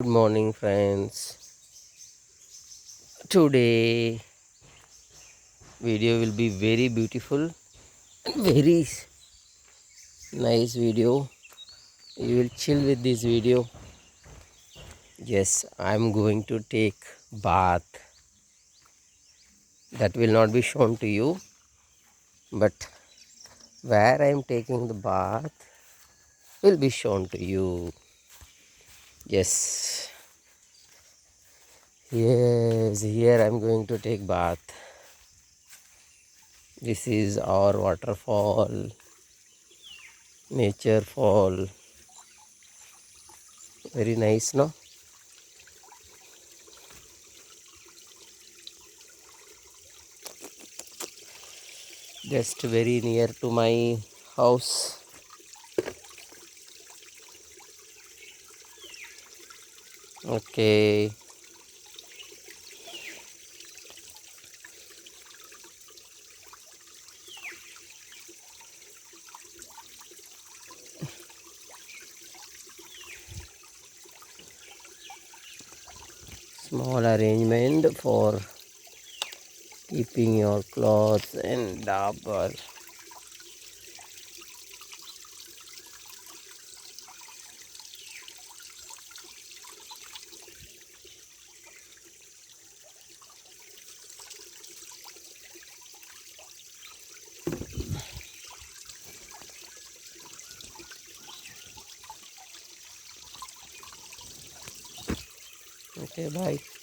Good morning, friends. Today video will be very beautiful and very nice video. You will chill with this video. Yes, I'm going to take bath. That will not be shown to you, but where I'm taking the bath will be shown to you. Yes. Yes, here I'm going to take bath. This is our waterfall, nature fall. Very nice, no? Just very near to my house. Okay. Small arrangement for keeping your clothes and dabber. Okay, bye.